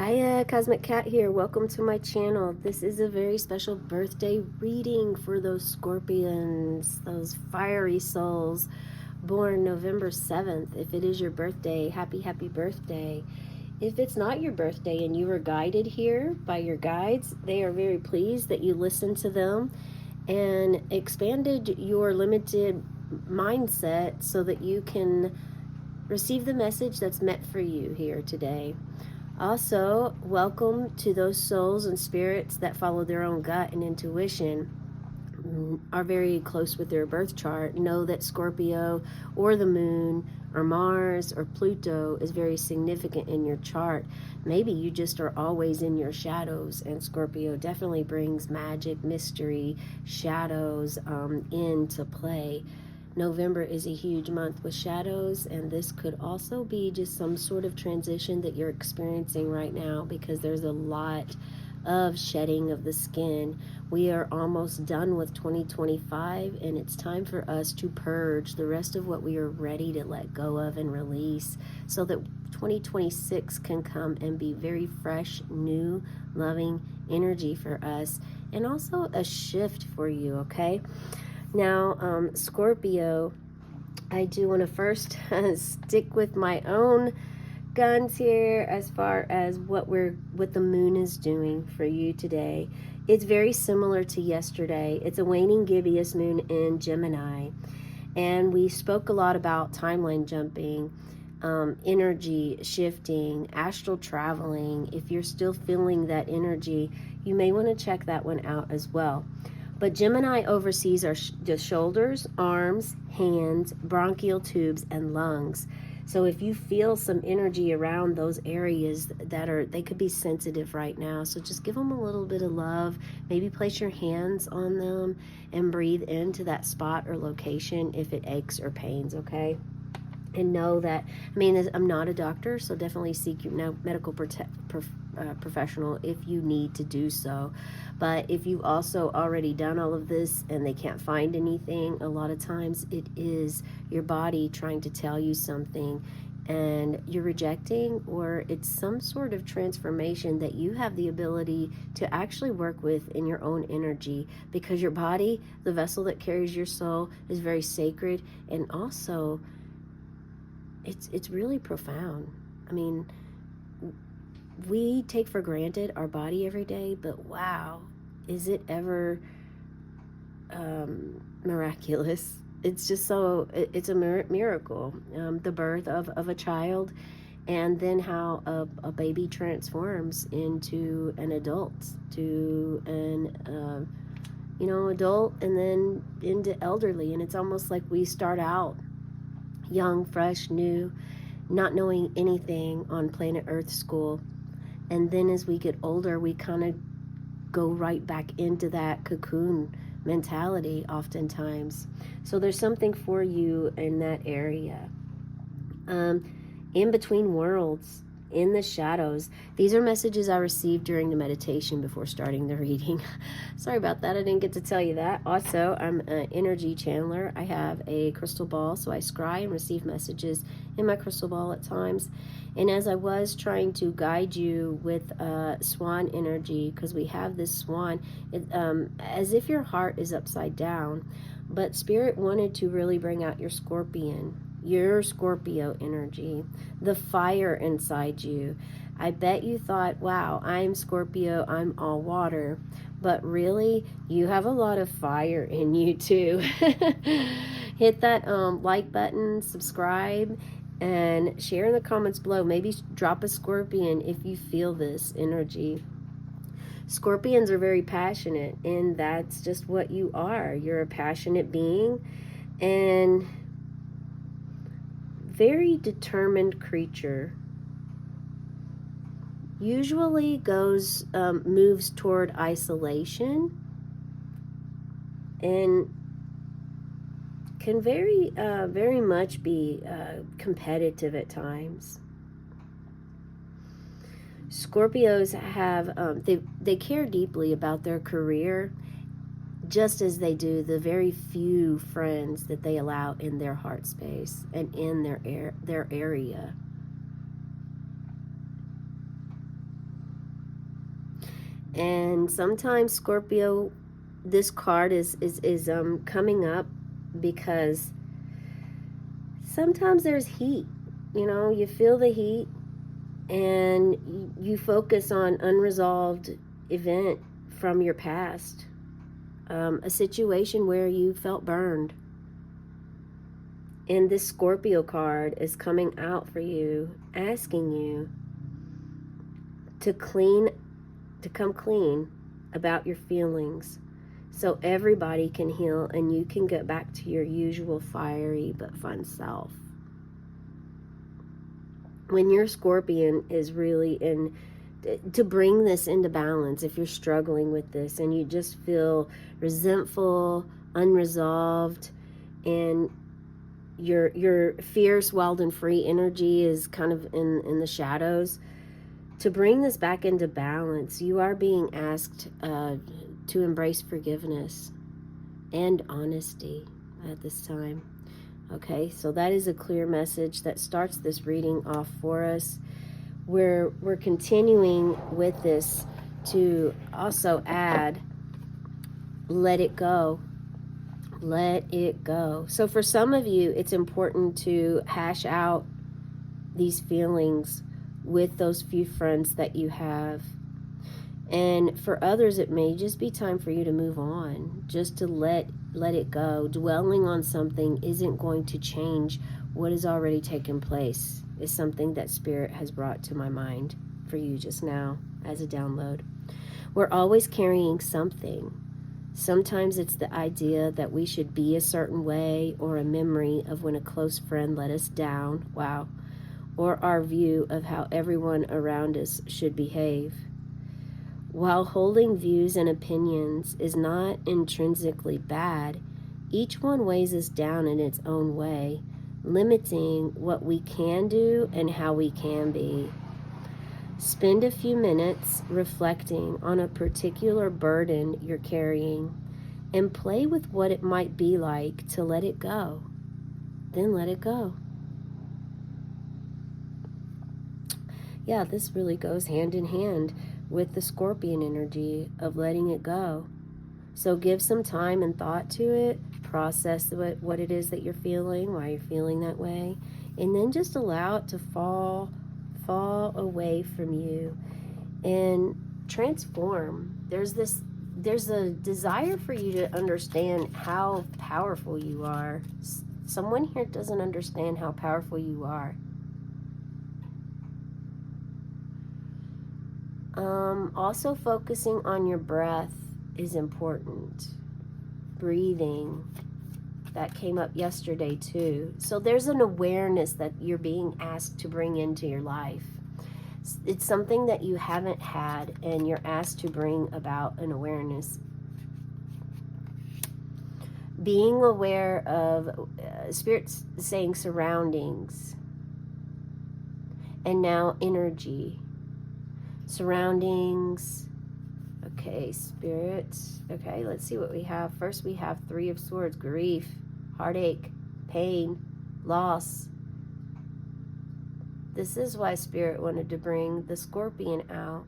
Hiya, Cosmic Cat here. Welcome to my channel. This is a very special birthday reading for those Scorpions, those fiery souls born November 7th. If it is your birthday, happy birthday. If it's not your birthday and you were guided here by your guides, they are very pleased that you listened to them and expanded your limited mindset so that you can receive the message that's meant for you here today. Also, welcome to those souls and spirits that follow their own gut and intuition, are very close with their birth chart, know that Scorpio or the moon or Mars or Pluto is very significant in your chart. Maybe you just are always in your shadows, and Scorpio definitely brings magic, mystery, shadows into play. November is a huge month with shadows, and this could also be just some sort of transition that you're experiencing right now, because there's a lot of shedding of the skin. We are almost done with 2025, and it's time for us to purge the rest of what we are ready to let go of and release, so that 2026 can come and be very fresh, new, loving energy for us, and also a shift for you, okay? Now, Scorpio, I do want to first stick with my own guns here as far as what the moon is doing for you today. It's very similar to yesterday. It's a waning gibbous moon in Gemini, and we spoke a lot about timeline jumping, energy shifting, astral traveling. If you're still feeling that energy, you may want to check that one out as well. But Gemini oversees the shoulders, arms, hands, bronchial tubes, and lungs. So if you feel some energy around those areas they could be sensitive right now. So just give them a little bit of love. Maybe place your hands on them and breathe into that spot or location if it aches or pains, and know that, I'm not a doctor, so definitely seek your medical professional if you need to do so. But if you've also already done all of this and they can't find anything, a lot of times it is your body trying to tell you something and you're rejecting, or it's some sort of transformation that you have the ability to actually work with in your own energy, because your body, the vessel that carries your soul, is very sacred, and also it's really profound. We take for granted our body every day, but wow, is it ever miraculous? It's just it's a miracle. The birth of a child, and then how a baby transforms into an adult, to an adult, and then into elderly. And it's almost like we start out young, fresh, new, not knowing anything on planet Earth school. And then as we get older, we kind of go right back into that cocoon mentality oftentimes. So there's something for you in that area. In between worlds, in the shadows. These are messages I received during the meditation before starting the reading. Sorry about that, I didn't get to tell you that. Also, I'm an energy channeler. I have a crystal ball, so I scry and receive messages in my crystal ball at times. And as I was trying to guide you with swan energy, because we have this swan, as if your heart is upside down, but Spirit wanted to really bring out your scorpion, your Scorpio energy, the fire inside you. I bet you thought, wow, I'm Scorpio, I'm all water. But really, you have a lot of fire in you too. Hit that like button, subscribe, and share in the comments below. Maybe drop a scorpion if you feel this energy. Scorpions are very passionate, and that's just what you are. You're a passionate being and very determined creature. Usually moves toward isolation, and can very much be competitive at times. Scorpios have they care deeply about their career, just as they do the very few friends that they allow in their heart space and in their area. And sometimes, Scorpio, this card is coming up because sometimes there's heat. You know, you feel the heat, and you focus on unresolved event from your past, a situation where you felt burned. And this Scorpio card is coming out for you, asking you to come clean about your feelings, so everybody can heal and you can get back to your usual fiery but fun self. When your Scorpion is really in, to bring this into balance, if you're struggling with this and you just feel resentful, unresolved, and your fierce, wild, and free energy is kind of in the shadows, to bring this back into balance, you are being asked to embrace forgiveness and honesty at this time. Okay, so that is a clear message that starts this reading off for us. We're continuing with this to also add, let it go. Let it go. So for some of you, it's important to hash out these feelings with those few friends that you have. And for others, it may just be time for you to move on, just to let it go. Dwelling on something isn't going to change what has already taken place. Is something that Spirit has brought to my mind for you just now as a download. We're always carrying something. Sometimes it's the idea that we should be a certain way, or a memory of when a close friend let us down. Wow. Or our view of how everyone around us should behave. While holding views and opinions is not intrinsically bad, each one weighs us down in its own way, limiting what we can do and how we can be. Spend a few minutes reflecting on a particular burden you're carrying, and play with what it might be like to let it go. Then let it go. Yeah, this really goes hand in hand with the Scorpion energy of letting it go. So give some time and thought to it, process what it is that you're feeling, why you're feeling that way, and then just allow it to fall away from you and transform. There's a desire for you to understand how powerful you are. Someone here doesn't understand how powerful you are. Also focusing on your breath is important. Breathing, that came up yesterday too. So there's an awareness that you're being asked to bring into your life. It's something that you haven't had, and you're asked to bring about an awareness. Being aware of Spirit's saying surroundings, and now energy. Surroundings. Okay, Spirit. Okay, let's see what we have. First, we have Three of Swords, grief, heartache, pain, loss. This is why Spirit wanted to bring the Scorpion out.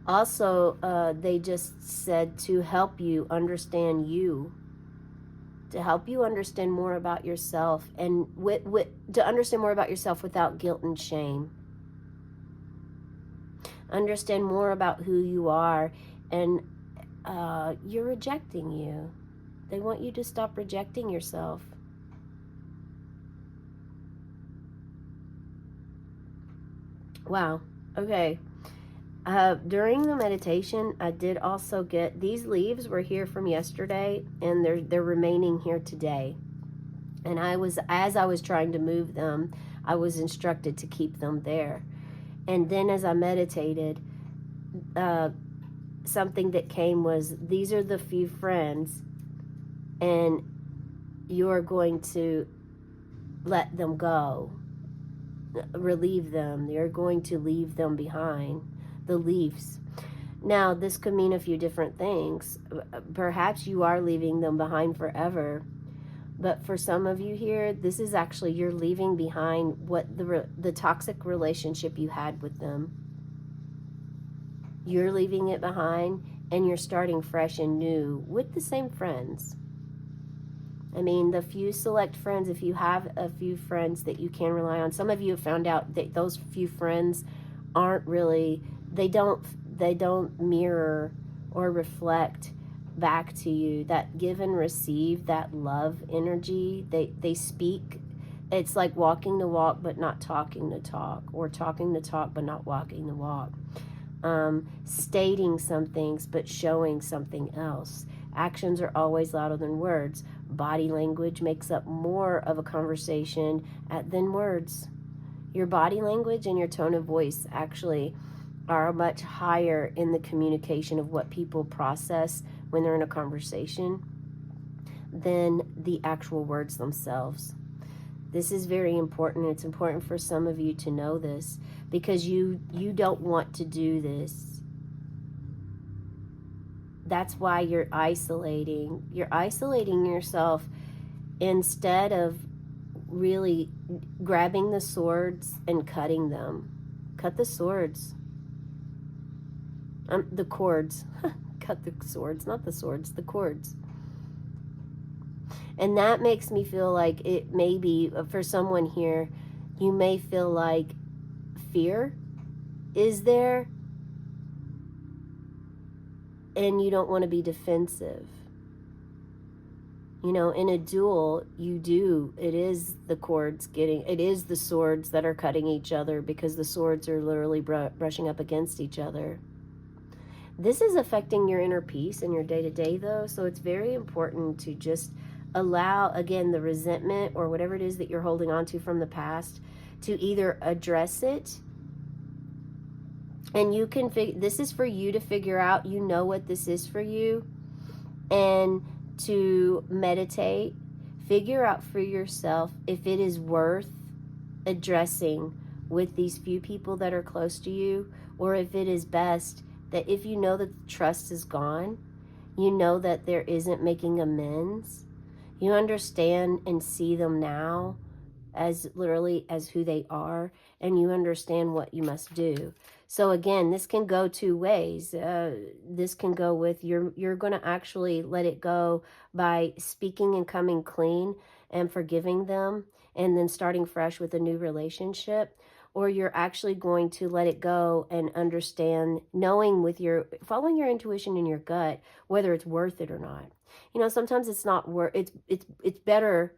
Also, they just said to help you understand you, to help you understand more about yourself, and to understand more about yourself without guilt and shame. Understand more about who you are, and you're rejecting you. They want you to stop rejecting yourself. Wow. Okay. During the meditation, I did also get, these leaves were here from yesterday, and they're remaining here today. And as I was trying to move them, I was instructed to keep them there. And then as I meditated, something that came was, these are the few friends, and you're going to let them go, relieve them. You're going to leave them behind, the leaves. Now, this could mean a few different things. Perhaps you are leaving them behind forever. But for some of you here, this is actually, you're leaving behind what the toxic relationship you had with them. You're leaving it behind and you're starting fresh and new with the same friends. I mean, the few select friends, if you have a few friends that you can rely on, some of you have found out that those few friends aren't really, they don't mirror or reflect back to you that give and receive, that love energy. They speak. It's like walking the walk but not talking the talk, or talking the talk but not walking the walk. Stating some things but showing something else. Actions are always louder than words. Body language makes up more of a conversation than words. Your body language and your tone of voice actually are much higher in the communication of what people process when they're in a conversation than the actual words themselves. This is very important. It's important for some of you to know this, because you don't want to do this. That's why you're isolating. You're isolating yourself instead of really grabbing the swords and cutting them. Cut the swords. The cords. Cut the swords, not the swords, the cords. And that makes me feel like it may be, for someone here, you may feel like fear is there and you don't want to be defensive. You know, in a duel, it is the cords it is the swords that are cutting each other, because the swords are literally brushing up against each other. This is affecting your inner peace and your day-to-day, though, so it's very important to just allow, again, the resentment or whatever it is that you're holding on to from the past, to either address it, and you can this is for you to figure out, you know what this is for you, and to meditate, figure out for yourself if it is worth addressing with these few people that are close to you, or if it is best that if you know that the trust is gone, you know that there isn't making amends, you understand and see them now as literally as who they are, and you understand what you must do. So again, this can go two ways. This can go with you're going to actually let it go by speaking and coming clean and forgiving them, and then starting fresh with a new relationship. Or you're actually going to let it go and understand, knowing with following your intuition and your gut, whether it's worth it or not. You know, sometimes it's not worth it's better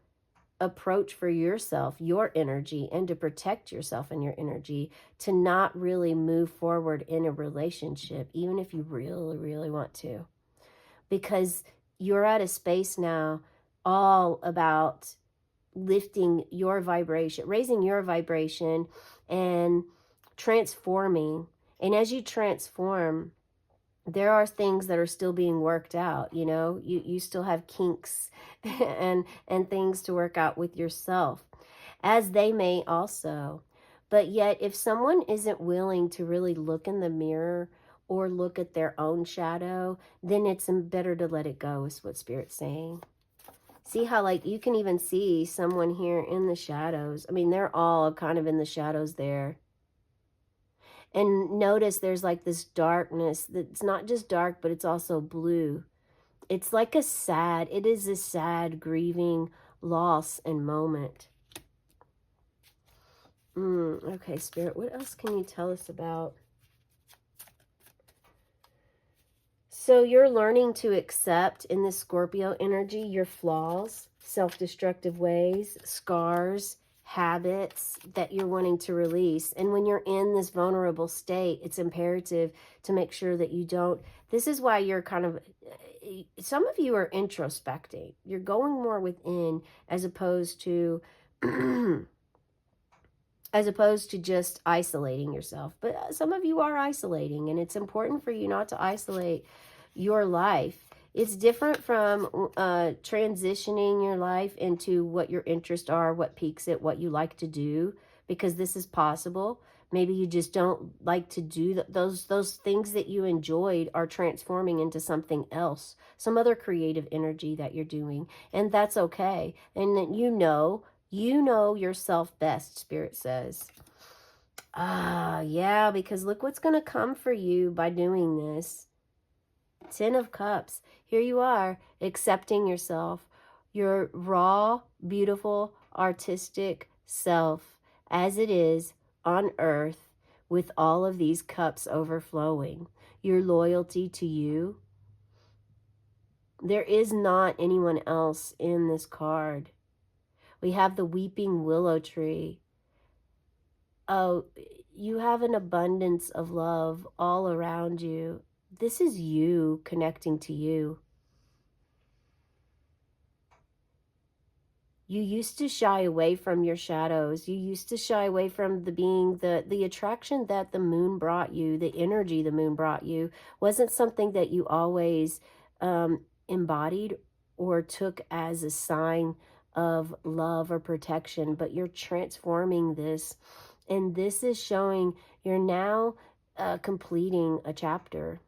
approach for yourself, your energy, and to protect yourself and your energy, to not really move forward in a relationship, even if you really, really want to. Because you're at a space now all about lifting your vibration, raising your vibration, and transforming. And as you transform, there are things that are still being worked out. You know, you still have kinks and things to work out with yourself, as they may also. But yet, if someone isn't willing to really look in the mirror or look at their own shadow, then it's better to let it go, is what Spirit's saying. See how, like, you can even see someone here in the shadows. I mean, they're all kind of in the shadows there. And notice there's like this darkness that's not just dark, but it's also blue. It's like it is a sad, grieving loss and moment. Okay, Spirit, what else can you tell us about? So you're learning to accept, in this Scorpio energy, your flaws, self-destructive ways, scars, habits that you're wanting to release. And when you're in this vulnerable state, it's imperative to make sure that you don't. This is why you're kind of, some of you are introspecting. You're going more within, as opposed to just isolating yourself. But some of you are isolating, and it's important for you not to isolate your life. It's different from transitioning your life into what your interests are, what piques it, what you like to do, because this is possible. Maybe you just don't like to do those things that you enjoyed are transforming into something else, some other creative energy that you're doing, and that's okay. And you know yourself best, Spirit says. Ah, yeah, because look what's going to come for you by doing this. 10 of Cups. Here you are, accepting yourself, your raw, beautiful, artistic self as it is on earth, with all of these cups overflowing. Your loyalty to you. There is not anyone else in this card. We have the weeping willow tree. Oh, you have an abundance of love all around you. This is you connecting to you. You used to shy away from your shadows. You used to shy away from the attraction that the moon brought you, the energy the moon brought you, wasn't something that you always embodied or took as a sign of love or protection, but you're transforming this. And this is showing you're now completing a chapter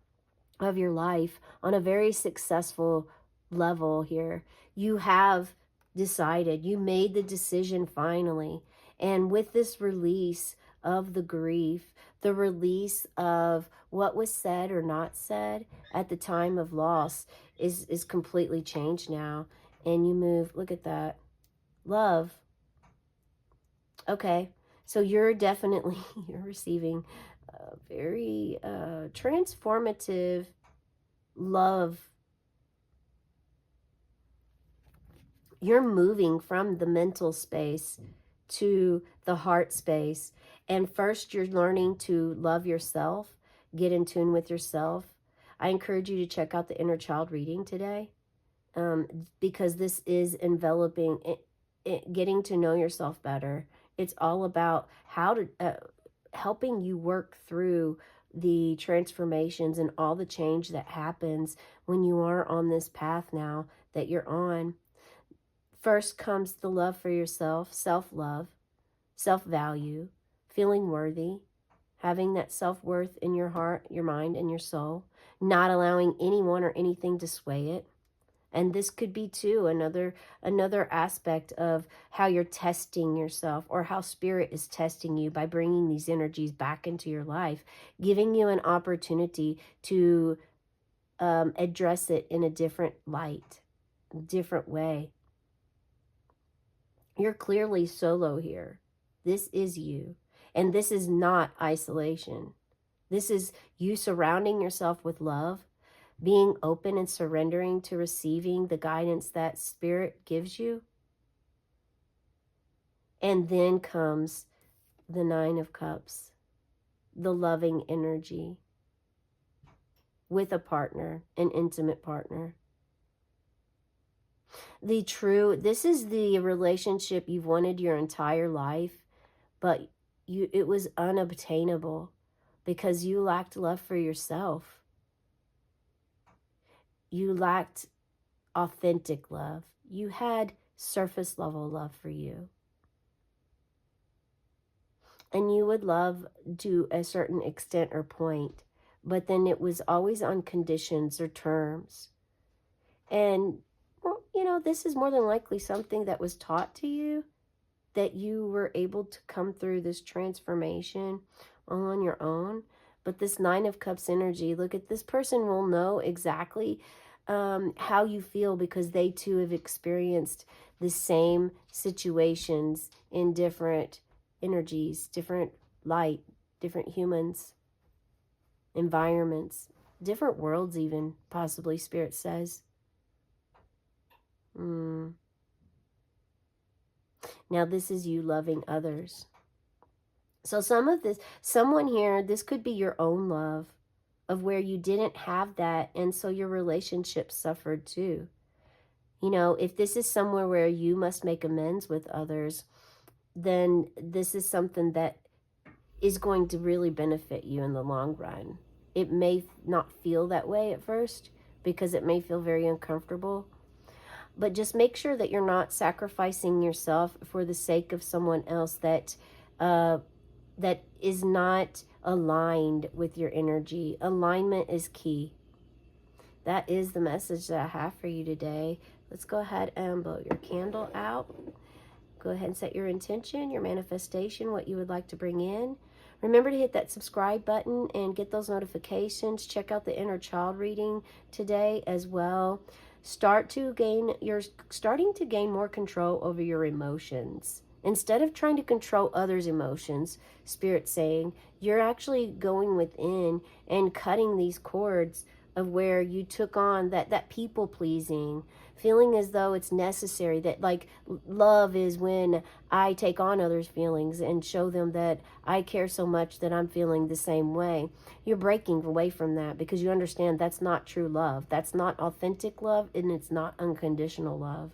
of your life on a very successful level here. You have decided, you made the decision finally. And with this release of the grief, the release of what was said or not said at the time of loss is completely changed now. And you move, look at that. Love. Okay. So you're definitely, you're receiving a very transformative love. You're moving from the mental space to the heart space. And first, you're learning to love yourself, get in tune with yourself. I encourage you to check out the inner child reading today, because this is enveloping, getting to know yourself better. It's all about how to helping you work through the transformations and all the change that happens when you are on this path now that you're on. First comes the love for yourself, self-love, self-value, feeling worthy, having that self-worth in your heart, your mind, and your soul, not allowing anyone or anything to sway it. And this could be too another aspect of how you're testing yourself, or how spirit is testing you by bringing these energies back into your life, giving you an opportunity to address it in a different light, different way. You're clearly solo here. This is you. And this is not isolation. This is you surrounding yourself with love, being open and surrendering to receiving the guidance that spirit gives you. And then comes the 9 of Cups, the loving energy with a partner, an intimate partner. This is the relationship you've wanted your entire life, but it was unobtainable because you lacked love for yourself. You lacked authentic love. You had surface level love for you. And you would love to a certain extent or point, but then it was always on conditions or terms. And, well, this is more than likely something that was taught to you, that you were able to come through this transformation on your own. But this 9 of Cups energy, look at this person will know exactly how you feel, because they too have experienced the same situations in different energies, different light, different humans, environments, different worlds even, possibly, Spirit says. Now this is you loving others. So someone here, this could be your own love, of where you didn't have that, and so your relationship suffered too. If this is somewhere where you must make amends with others, then this is something that is going to really benefit you in the long run. It may not feel that way at first, because it may feel very uncomfortable, but just make sure that you're not sacrificing yourself for the sake of someone else that is not aligned with your energy. Alignment is key. That is the message that I have for you today. Let's go ahead and blow your candle out. Go ahead and set your intention, your manifestation, what you would like to bring in. Remember to hit that subscribe button and get those notifications. Check out the inner child reading today as well. You're starting to gain more control over your emotions. Instead of trying to control others' emotions, Spirit's saying, you're actually going within and cutting these cords of where you took on that people pleasing, feeling as though it's necessary, that like love is when I take on others' feelings and show them that I care so much that I'm feeling the same way. You're breaking away from that because you understand that's not true love. That's not authentic love, and it's not unconditional love.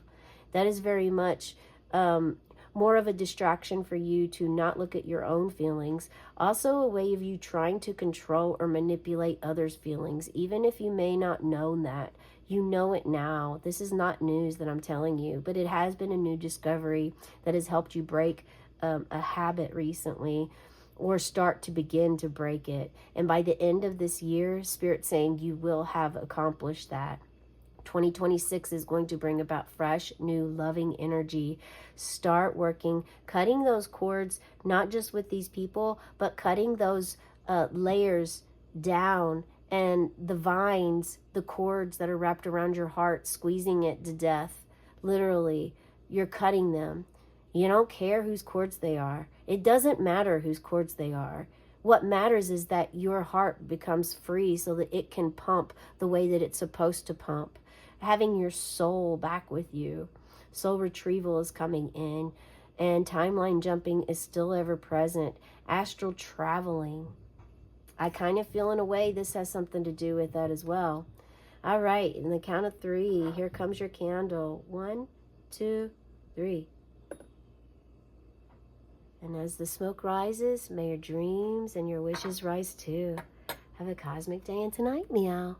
That is very much more of a distraction for you to not look at your own feelings. Also, a way of you trying to control or manipulate others' feelings, even if you may not know that. You know it now. This is not news that I'm telling you, but it has been a new discovery that has helped you break a habit recently, or start to begin to break it. And by the end of this year, Spirit's saying you will have accomplished that. 2026 is going to bring about fresh, new, loving energy. Start working, cutting those cords, not just with these people, but cutting those layers down, and the vines, the cords that are wrapped around your heart, squeezing it to death. Literally, you're cutting them. You don't care whose cords they are. It doesn't matter whose cords they are. What matters is that your heart becomes free so that it can pump the way that it's supposed to pump. Having your soul back with you. Soul retrieval is coming in, and timeline jumping is still ever present. Astral traveling. I kind of feel in a way this has something to do with that as well. All right, in the count of 3, here comes your candle. 1, 2, 3. And as the smoke rises, may your dreams and your wishes rise too. Have a cosmic day and tonight, meow.